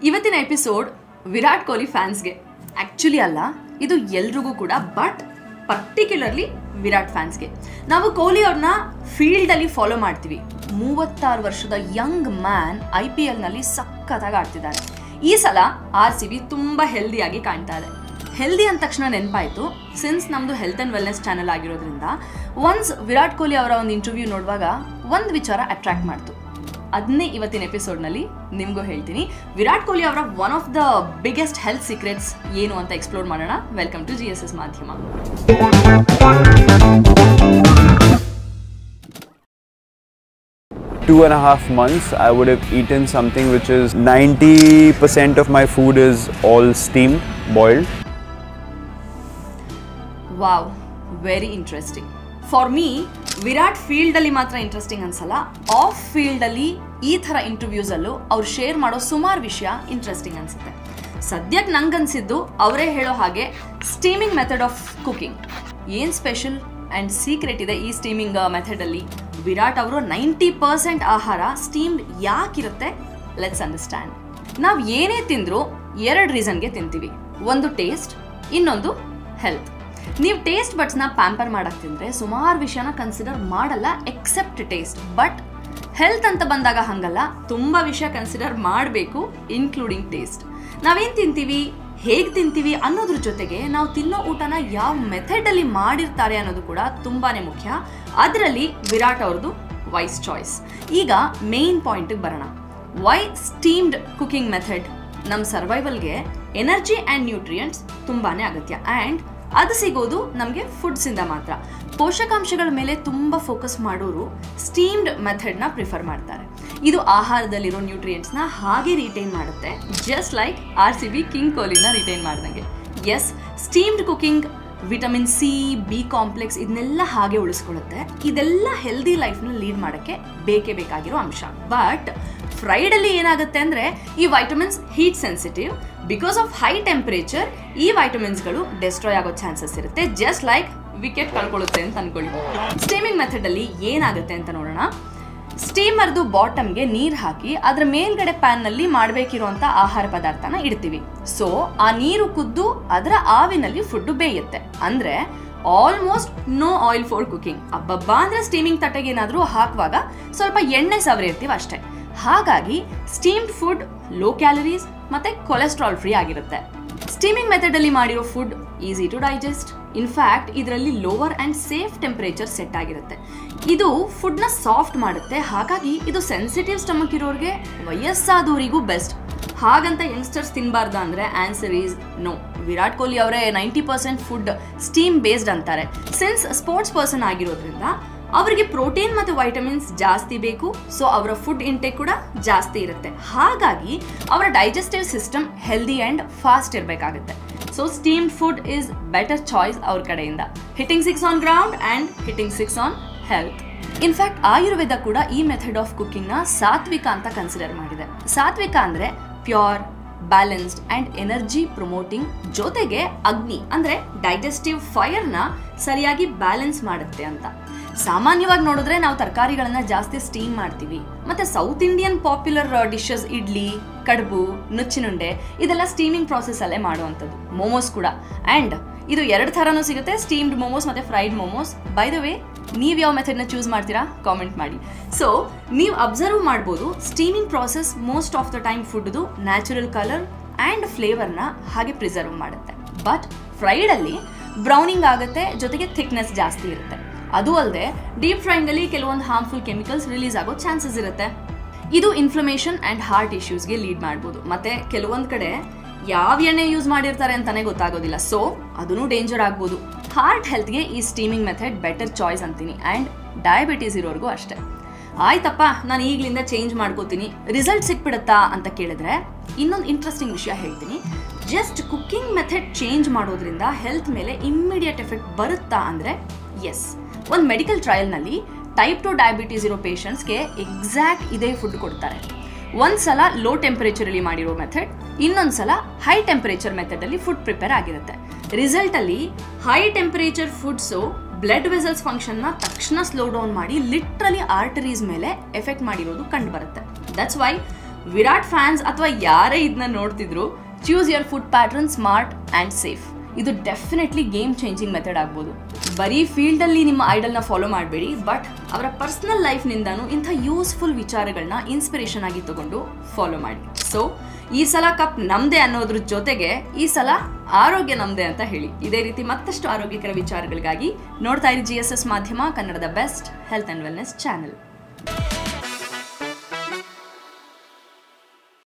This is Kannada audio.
ಇವತ್ತಿನ ಎಪಿಸೋಡ್ ವಿರಾಟ್ ಕೊಹ್ಲಿ ಫ್ಯಾನ್ಸ್ಗೆ ಆ್ಯಕ್ಚುಲಿ ಅಲ್ಲ, ಇದು ಎಲ್ರಿಗೂ ಕೂಡ, ಬಟ್ ಪರ್ಟಿಕ್ಯುಲರ್ಲಿ ವಿರಾಟ್ ಫ್ಯಾನ್ಸ್ಗೆ. ನಾವು ಕೊಹ್ಲಿ ಅವ್ರನ್ನ ಫೀಲ್ಡಲ್ಲಿ ಫಾಲೋ ಮಾಡ್ತೀವಿ. 36 ವರ್ಷದ ಯಂಗ್ ಮ್ಯಾನ್ IPLನಲ್ಲಿ ಸಖತ್ತಾಗಿ ಆಡ್ತಿದ್ದಾರೆ. ಈ ಸಲ RCB ತುಂಬ ಹೆಲ್ದಿಯಾಗಿ ಕಾಣ್ತಾ ಇದೆ. ಹೆಲ್ದಿ ಅಂದ ತಕ್ಷಣ ನೆನಪಾಯಿತು, ಸಿನ್ಸ್ ನಮ್ಮದು ಹೆಲ್ತ್ ಆ್ಯಂಡ್ ವೆಲ್ನೆಸ್ ಚಾನಲ್ ಆಗಿರೋದ್ರಿಂದ ಒನ್ಸ್ ವಿರಾಟ್ ಕೊಹ್ಲಿ ಅವರ ಒಂದು ಇಂಟರ್ವ್ಯೂ ನೋಡುವಾಗ ಒಂದು ವಿಚಾರ ಅಟ್ರಾಕ್ಟ್ ಮಾಡ್ತು. ಅದನ್ನೇ ಇವತ್ತಿನ ಎಪಿಸೋಡ್ನಲ್ಲಿ ನಿಮಗೂ ಹೇಳ್ತೀನಿ. ವಿರಾಟ್ ಕೊಹ್ಲಿ ಅವರ one of the biggest health secrets ಏನು ಅಂತ ಎಕ್ಸ್ಪ್ಲೋರ್ ಮಾಡೋಣ. ವೆಲ್ಕಮ್ ಟು GSS ಮಾಧ್ಯಮ. 2.5 months I would have eaten something which is 90% of my food is all steamed, boiled. Wow, very interesting. For me Virat ಫೀಲ್ಡಲ್ಲಿ ಮಾತ್ರ ಇಂಟ್ರೆಸ್ಟಿಂಗ್ ಅನ್ಸಲ್ಲ, ಆಫ್ ಫೀಲ್ಡಲ್ಲಿ ಈ ಥರ ಇಂಟರ್ವ್ಯೂಸಲ್ಲೂ ಅವ್ರು ಶೇರ್ ಮಾಡೋ ಸುಮಾರು ವಿಷಯ ಇಂಟ್ರೆಸ್ಟಿಂಗ್ ಅನಿಸುತ್ತೆ. ಸದ್ಯಕ್ಕೆ ನಂಗನ್ಸಿದ್ದು ಅವರೇ ಹೇಳೋ ಹಾಗೆ ಸ್ಟೀಮಿಂಗ್ ಮೆಥಡ್ ಆಫ್ ಕುಕಿಂಗ್. ಏನು ಸ್ಪೆಷಲ್ ಆ್ಯಂಡ್ ಸೀಕ್ರೆಟ್ ಇದೆ ಈ ಸ್ಟೀಮಿಂಗ್ ಮೆಥಡಲ್ಲಿ? ವಿರಾಟ್ ಅವರು 90% ಆಹಾರ ಸ್ಟೀಮ್ಡ್ ಯಾಕಿರುತ್ತೆ? Let's understand. ನಾವು ಏನೇ ತಿಂದರೂ 2 ರೀಸನ್ಗೆ ತಿಂತೀವಿ. ಒಂದು ಟೇಸ್ಟ್, ಇನ್ನೊಂದು ಹೆಲ್ತ್. ನೀವು ಟೇಸ್ಟ್ ಬಡ್ಸ್ನ ಪ್ಯಾಂಪರ್ ಮಾಡಕ್ಕೆ ತಿಂದರೆ ಸುಮಾರು ವಿಷಯನ ಕನ್ಸಿಡರ್ ಮಾಡಲ್ಲ ಎಕ್ಸೆಪ್ಟ್ ಟೇಸ್ಟ್. ಬಟ್ ಹೆಲ್ತ್ ಅಂತ ಬಂದಾಗ ಹಾಗಲ್ಲ, ತುಂಬ ವಿಷಯ ಕನ್ಸಿಡರ್ ಮಾಡಬೇಕು, ಇನ್ಕ್ಲೂಡಿಂಗ್ ಟೇಸ್ಟ್. ನಾವೇನು ತಿಂತೀವಿ, ಹೇಗೆ ತಿಂತೀವಿ ಅನ್ನೋದ್ರ ಜೊತೆಗೆ ನಾವು ತಿನ್ನೋ ಊಟನ ಯಾವ ಮೆಥಡಲ್ಲಿ ಮಾಡಿರ್ತಾರೆ ಅನ್ನೋದು ಕೂಡ ತುಂಬಾ ಮುಖ್ಯ. ಅದರಲ್ಲಿ ವಿರಾಟ್ ಅವ್ರದ್ದು ವೈಸ್ ಚಾಯ್ಸ್. ಈಗ ಮೇನ್ ಪಾಯಿಂಟಿಗೆ ಬರೋಣ. Why steamed cooking method? ನಮ್ಮ ಸರ್ವೈವಲ್ಗೆ ಎನರ್ಜಿ ಆ್ಯಂಡ್ ನ್ಯೂಟ್ರಿಯೆಂಟ್ಸ್ ತುಂಬಾ ಅಗತ್ಯ, ಆ್ಯಂಡ್ ಅದು ಸಿಗೋದು ನಮಗೆ ಫುಡ್ಸಿಂದ ಮಾತ್ರ. ಪೋಷಕಾಂಶಗಳ ಮೇಲೆ ತುಂಬ ಫೋಕಸ್ ಮಾಡೋರು ಸ್ಟೀಮ್ಡ್ ಮೆಥಡ್ನ ಪ್ರಿಫರ್ ಮಾಡ್ತಾರೆ. ಇದು ಆಹಾರದಲ್ಲಿರೋ ನ್ಯೂಟ್ರಿಯೆಂಟ್ಸ್ನ ಹಾಗೆ ರಿಟೈನ್ ಮಾಡುತ್ತೆ, ಜಸ್ಟ್ ಲೈಕ್ RCB ಕಿಂಗ್ ಕೊಹ್ಲಿನ ರಿಟೈನ್ ಮಾಡ್ದಂಗೆ. Yes, steamed cooking vitamin C, B complex ಇದನ್ನೆಲ್ಲ ಹಾಗೆ ಉಳಿಸ್ಕೊಳ್ಳುತ್ತೆ. ಇದೆಲ್ಲ ಹೆಲ್ದಿ ಲೈಫ್ನ ಲೀಡ್ ಮಾಡೋಕ್ಕೆ ಬೇಕೇ ಬೇಕಾಗಿರೋ ಅಂಶ. ಬಟ್ ಫ್ರೈಡಲ್ಲಿ ಏನಾಗುತ್ತೆ ಅಂದರೆ ಈ vitamins heat sensitive. Because of high temperature ಈ ವೈಟಮಿನ್ಸ್ಗಳು ಡೆಸ್ಟ್ರಾಯ್ ಆಗೋ ಚಾನ್ಸಸ್ ಇರುತ್ತೆ, ಜಸ್ಟ್ ಲೈಕ್ ವಿಕೆಟ್ ಕಳ್ಕೊಳ್ಳುತ್ತೆ ಅಂತ ಅನ್ಕೊಳ್ಳಿ. ಸ್ಟೀಮಿಂಗ್ ಮೆಥಡಲ್ಲಿ ಏನಾಗುತ್ತೆ ಅಂತ ನೋಡೋಣ. ಸ್ಟೀಮರ್ದು ಬಾಟಮ್ಗೆ ನೀರು ಹಾಕಿ ಅದರ ಮೇಲ್ಗಡೆ ಪ್ಯಾನ್ನಲ್ಲಿ ಮಾಡಬೇಕಿರುವಂಥ ಆಹಾರ ಪದಾರ್ಥನ ಇಡ್ತೀವಿ. ಸೊ ಆ ನೀರು ಕುದ್ದು ಅದರ ಆವಿನಲ್ಲಿ ಫುಡ್ಡು ಬೇಯುತ್ತೆ. ಅಂದರೆ almost no oil for cooking. ಅಬ್ಬಬ್ಬಾ ಅಂದರೆ ಸ್ಟೀಮಿಂಗ್ ತಟ್ಟೆಗೆ ಏನಾದರೂ ಹಾಕುವಾಗ ಸ್ವಲ್ಪ ಎಣ್ಣೆ ಸವರಿರ್ತೀವಿ ಅಷ್ಟೇ. ಹಾಗಾಗಿ ಸ್ಟೀಮ್ಡ್ ಫುಡ್ ಲೋ ಕ್ಯಾಲರೀಸ್ ಮತ್ತು ಕೊಲೆಸ್ಟ್ರಾಲ್ ಫ್ರೀ ಆಗಿರುತ್ತೆ. ಸ್ಟೀಮಿಂಗ್ ಮೆಥಡಲ್ಲಿ ಮಾಡಿರೋ food easy to digest. In fact ಇದರಲ್ಲಿ lower and safe temperature set ಆಗಿರುತ್ತೆ. ಇದು ಫುಡ್ನ ಸಾಫ್ಟ್ ಮಾಡುತ್ತೆ. ಹಾಗಾಗಿ ಇದು ಸೆನ್ಸಿಟಿವ್ ಸ್ಟಮಕ್ ಇರೋರಿಗೆ, ವಯಸ್ಸಾದವರಿಗೂ ಬೆಸ್ಟ್. ಹಾಗಂತ ಯಂಗ್ಸ್ಟರ್ಸ್ ತಿನ್ನಬಾರ್ದು ಅಂದರೆ answer is no. Virat Kohli ಅವರೇ 90% ಫುಡ್ ಸ್ಟೀಮ್ ಬೇಸ್ಡ್ ಅಂತಾರೆ. ಸಿನ್ಸ್ ಸ್ಪೋರ್ಟ್ಸ್ ಪರ್ಸನ್ ಆಗಿರೋದ್ರಿಂದ ಅವರಿಗೆ ಪ್ರೋಟೀನ್ ಮತ್ತು ವೈಟಮಿನ್ಸ್ ಜಾಸ್ತಿ ಬೇಕು. ಸೊ ಅವರ ಫುಡ್ ಇಂಟೇಕ್ ಕೂಡ ಜಾಸ್ತಿ ಇರುತ್ತೆ. ಹಾಗಾಗಿ ಅವರ digestive system healthy and fast ಇರಬೇಕಾಗುತ್ತೆ. So steamed food is better choice ಅವ್ರ ಕಡೆಯಿಂದ. Hitting 6 on ground and hitting 6 on health. In fact Ayurveda ಕೂಡ ಈ ಮೆಥಡ್ ಆಫ್ ಕುಕಿಂಗ್ನ ಸಾತ್ವಿಕ ಅಂತ ಕನ್ಸಿಡರ್ ಮಾಡಿದೆ. ಸಾತ್ವಿಕ ಅಂದರೆ pure, balanced and energy promoting, ಜೊತೆಗೆ ಅಗ್ನಿ ಅಂದರೆ ಡೈಜೆಸ್ಟಿವ್ ಫೈರ್ನ ಸರಿಯಾಗಿ ಬ್ಯಾಲೆನ್ಸ್ ಮಾಡುತ್ತೆ ಅಂತ. ಸಾಮಾನ್ಯವಾಗಿ ನೋಡಿದ್ರೆ ನಾವು ತರಕಾರಿಗಳನ್ನ ಜಾಸ್ತಿ ಸ್ಟೀಮ್ ಮಾಡ್ತೀವಿ. ಮತ್ತು south Indian popular dishes idli, ಕಡುಬು, ನುಚ್ಚಿನುಂಡೆ ಇದೆಲ್ಲ ಸ್ಟೀಮಿಂಗ್ ಪ್ರಾಸೆಸ್ಸಲ್ಲೇ ಮಾಡುವಂಥದ್ದು. ಮೋಮೋಸ್ ಕೂಡ. ಆ್ಯಂಡ್ ಇದು 2 ಥರನೂ ಸಿಗುತ್ತೆ, ಸ್ಟೀಮ್ಡ್ ಮೋಮೋಸ್ ಮತ್ತು fried momos. By the way, ನೀವು ಯಾವ ಮೆಥಡ್ನ ಚೂಸ್ ಮಾಡ್ತೀರಾ ಕಾಮೆಂಟ್ ಮಾಡಿ. ಸೊ ನೀವು ಅಬ್ಸರ್ವ್ ಮಾಡ್ಬೋದು, steaming process most of the time ಫುಡ್ದು ನ್ಯಾಚುರಲ್ ಕಲರ್ ಆ್ಯಂಡ್ ಫ್ಲೇವರ್ನ ಹಾಗೆ ಪ್ರಿಸರ್ವ್ ಮಾಡುತ್ತೆ. ಬಟ್ ಫ್ರೈಡಲ್ಲಿ ಬ್ರೌನಿಂಗ್ ಆಗುತ್ತೆ, ಜೊತೆಗೆ ಥಿಕ್ನೆಸ್ ಜಾಸ್ತಿ ಇರುತ್ತೆ. ಅದು ಅಲ್ಲದೆ ಡೀಪ್ ಫ್ರೈಂಗಲ್ಲಿ ಕೆಲವೊಂದು ಹಾರ್ಮ್ಫುಲ್ ಕೆಮಿಕಲ್ಸ್ ರಿಲೀಸ್ ಆಗೋ ಚಾನ್ಸಸ್ ಇರುತ್ತೆ. ಇದು ಇನ್ಫ್ಲಮೇಷನ್ ಆ್ಯಂಡ್ ಹಾರ್ಟ್ ಇಶ್ಯೂಸ್ಗೆ ಲೀಡ್ ಮಾಡ್ಬೋದು. ಮತ್ತು ಕೆಲವೊಂದು ಕಡೆ ಯಾವ ಎಣ್ಣೆ ಯೂಸ್ ಮಾಡಿರ್ತಾರೆ ಅಂತಲೇ ಗೊತ್ತಾಗೋದಿಲ್ಲ. ಸೊ ಅದೂ ಡೇಂಜರ್ ಆಗ್ಬೋದು. ಹಾರ್ಟ್ ಹೆಲ್ತ್ಗೆ ಈ ಸ್ಟೀಮಿಂಗ್ ಮೆಥಡ್ ಬೆಟರ್ ಚಾಯ್ಸ್ ಅಂತೀನಿ. ಆ್ಯಂಡ್ ಡಯಾಬಿಟೀಸ್ ಇರೋರ್ಗೂ ಅಷ್ಟೇ. ಆಯ್ತಪ್ಪ, ನಾನು ಈಗಲಿಂದ ಚೇಂಜ್ ಮಾಡ್ಕೋತೀನಿ, ರಿಸಲ್ಟ್ ಸಿಕ್ಬಿಡುತ್ತಾ ಅಂತ ಕೇಳಿದ್ರೆ ಇನ್ನೊಂದು ಇಂಟ್ರೆಸ್ಟಿಂಗ್ ವಿಷಯ ಹೇಳ್ತೀನಿ. ಜಸ್ಟ್ ಕುಕ್ಕಿಂಗ್ ಮೆಥಡ್ ಚೇಂಜ್ ಮಾಡೋದ್ರಿಂದ ಹೆಲ್ತ್ ಮೇಲೆ ಇಮ್ಮಿಡಿಯೇಟ್ ಎಫೆಕ್ಟ್ ಬರುತ್ತಾ ಅಂದರೆ ಎಸ್. ಒಂದು ಮೆಡಿಕಲ್ ಟ್ರಯಲ್ನಲ್ಲಿ ಟೈಪ್ 2 ಡಯಾಬಿಟೀಸ್ ಇರೋ ಪೇಷಂಟ್ಸ್ಗೆ ಎಕ್ಸಾಕ್ಟ್ ಇದೇ ಫುಡ್ ಕೊಡ್ತಾರೆ. ಒಂದು ಸಲ ಲೋ ಟೆಂಪರೇಚರಲ್ಲಿ ಮಾಡಿರೋ ಮೆಥಡ್, ಇನ್ನೊಂದು ಸಲ ಹೈ ಟೆಂಪರೇಚರ್ ಮೆಥಡಲ್ಲಿ ಫುಡ್ ಪ್ರಿಪೇರ್ ಆಗಿರುತ್ತೆ. ರಿಸಲ್ಟಲ್ಲಿ high temperature foods blood vessels ಫಂಕ್ಷನ್ನ ತಕ್ಷಣ ಸ್ಲೋ ಡೌನ್ ಮಾಡಿ ಲಿಟ್ರಲಿ ಆರ್ಟರೀಸ್ ಮೇಲೆ ಎಫೆಕ್ಟ್ ಮಾಡಿರೋದು ಕಂಡು ಬರುತ್ತೆ. ದಟ್ಸ್ ವೈ ವಿರಾಟ್ ಫ್ಯಾನ್ಸ್ ಅಥವಾ ಯಾರೇ ಇದನ್ನ ನೋಡ್ತಿದ್ರು, choose your food pattern smart and safe. ಇದು ಡೆಫಿನೆಟ್ಲಿ ಗೇಮ್ ಚೇಂಜಿಂಗ್ ಮೆಥಡ್ ಆಗ್ಬೋದು. ಬರೀ ಫೀಲ್ಡಲ್ಲಿ ನಿಮ್ಮ ಐಡಲ್ನ ಫಾಲೋ ಮಾಡಬೇಡಿ, ಬಟ್ ಅವರ ಪರ್ಸನಲ್ ಲೈಫ್ನಿಂದನೂ ಇಂಥ ಯೂಸ್ಫುಲ್ ವಿಚಾರಗಳನ್ನ ಇನ್ಸ್ಪಿರೇಷನ್ ಆಗಿ ತಗೊಂಡು ಫಾಲೋ ಮಾಡಿ. ಸೊ ಈ ಸಲ ಕಪ್ ನಮ್ಮದೇ ಅನ್ನೋದ್ರ ಜೊತೆಗೆ ಈ ಸಲ ಆರೋಗ್ಯ ನಮ್ಮದೇ ಅಂತ ಹೇಳಿ. ಇದೇ ರೀತಿ ಮತ್ತಷ್ಟು ಆರೋಗ್ಯಕರ ವಿಚಾರಗಳಿಗಾಗಿ ನೋಡ್ತಾ ಇರಿ GSS ಮಾಧ್ಯಮ, ಕನ್ನಡದ best health and wellness channel.